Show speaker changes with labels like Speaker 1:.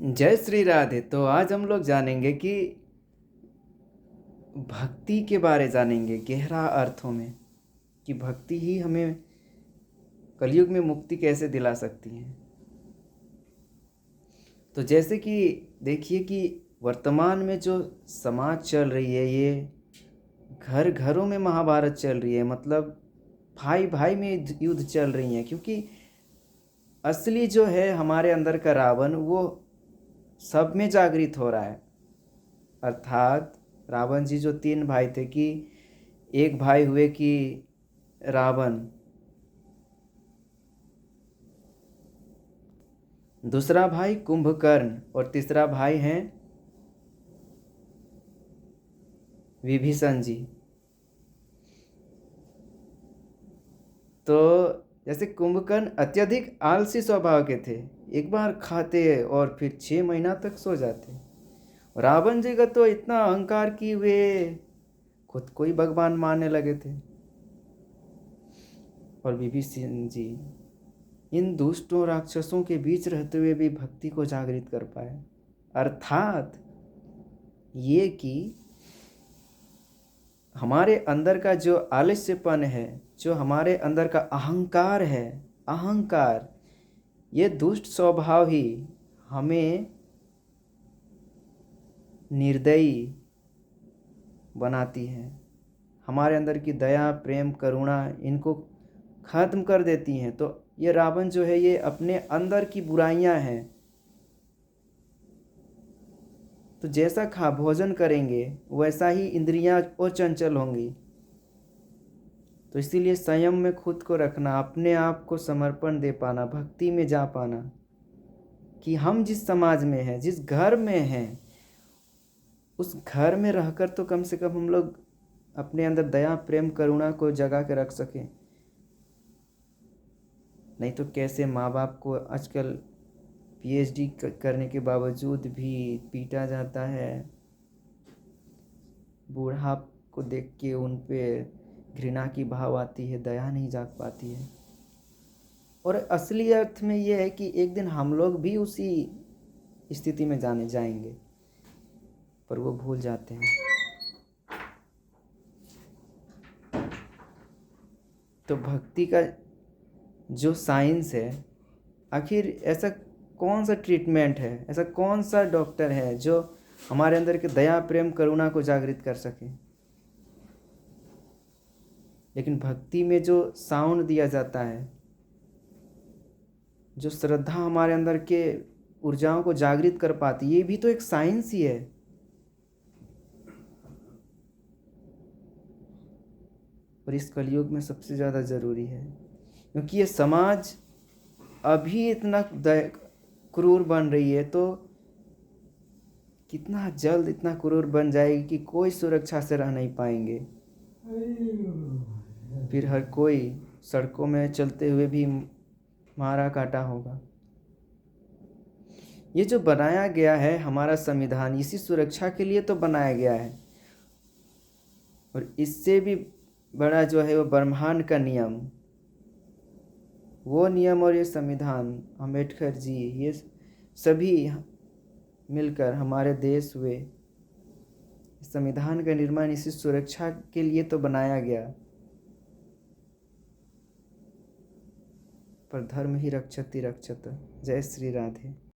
Speaker 1: जय श्री राधे। तो आज हम लोग जानेंगे कि भक्ति के बारे जानेंगे गहरा अर्थों में कि भक्ति ही हमें कलयुग में मुक्ति कैसे दिला सकती है। तो जैसे कि देखिए कि वर्तमान में जो समाज चल रही है, ये घर घरों में महाभारत चल रही है। मतलब भाई भाई में युद्ध चल रही है, क्योंकि असली जो है हमारे अंदर का रावण वो सब में जागृत हो रहा है। अर्थात रावण जी जो 3 भाई थे कि एक भाई हुए कि रावण, दूसरा भाई कुंभकर्ण और तीसरा भाई हैं विभीषण जी। तो जैसे कुंभकर्ण अत्यधिक आलसी स्वभाव के थे, एक बार खाते और फिर 6 महीना तक सो जाते। रावण जी का तो इतना अहंकार कि वे खुद को ही भगवान मानने लगे थे। और विभीषण जी इन दुष्टों राक्षसों के बीच रहते हुए भी भक्ति को जागृत कर पाए। अर्थात ये कि हमारे अंदर का जो आलस्यपन है, जो हमारे अंदर का अहंकार है, अहंकार, ये दुष्ट स्वभाव ही हमें निर्दयी बनाती है। हमारे अंदर की दया, प्रेम, करुणा इनको खत्म कर देती हैं। तो ये रावण जो है, ये अपने अंदर की बुराइयां हैं। तो जैसा खा भोजन करेंगे वैसा ही इंद्रियां और चंचल होंगी। तो इसीलिए संयम में खुद को रखना, अपने आप को समर्पण दे पाना, भक्ति में जा पाना कि हम जिस समाज में हैं, जिस घर में हैं, उस घर में रहकर तो कम से कम हम लोग अपने अंदर दया, प्रेम, करुणा को जगा के रख सकें। नहीं तो कैसे माँ बाप को आजकल पीएचडी करने के बावजूद भी पीटा जाता है। बूढ़ा को देख के उन पे घृणा की भाव आती है, दया नहीं जाग पाती है। और असली अर्थ में यह है कि एक दिन हम लोग भी उसी स्थिति में जाने जाएंगे, पर वो भूल जाते हैं। तो भक्ति का जो साइंस है, आखिर ऐसा कौन सा ट्रीटमेंट है, ऐसा कौन सा डॉक्टर है जो हमारे अंदर के दया, प्रेम, करुणा को जागृत कर सके। लेकिन भक्ति में जो साउंड दिया जाता है, जो श्रद्धा हमारे अंदर के ऊर्जाओं को जागृत कर पाती, ये भी तो एक साइंस ही है। और इस कलयुग में सबसे ज़्यादा ज़रूरी है, क्योंकि ये समाज अभी इतना क्रूर बन रही है, तो कितना जल्द इतना क्रूर बन जाएगी कि कोई सुरक्षा से रह नहीं पाएंगे। फिर हर कोई सड़कों में चलते हुए भी मारा काटा होगा। ये जो बनाया गया है हमारा संविधान, इसी सुरक्षा के लिए तो बनाया गया है। और इससे भी बड़ा जो है वो ब्रह्मांड का नियम, वो नियम और ये संविधान, अम्बेडकर जी, ये सभी मिलकर हमारे देश हुए। संविधान का निर्माण इसी सुरक्षा के लिए तो बनाया गया। पर धर्म ही रक्षति रक्षत। जय श्री राधे।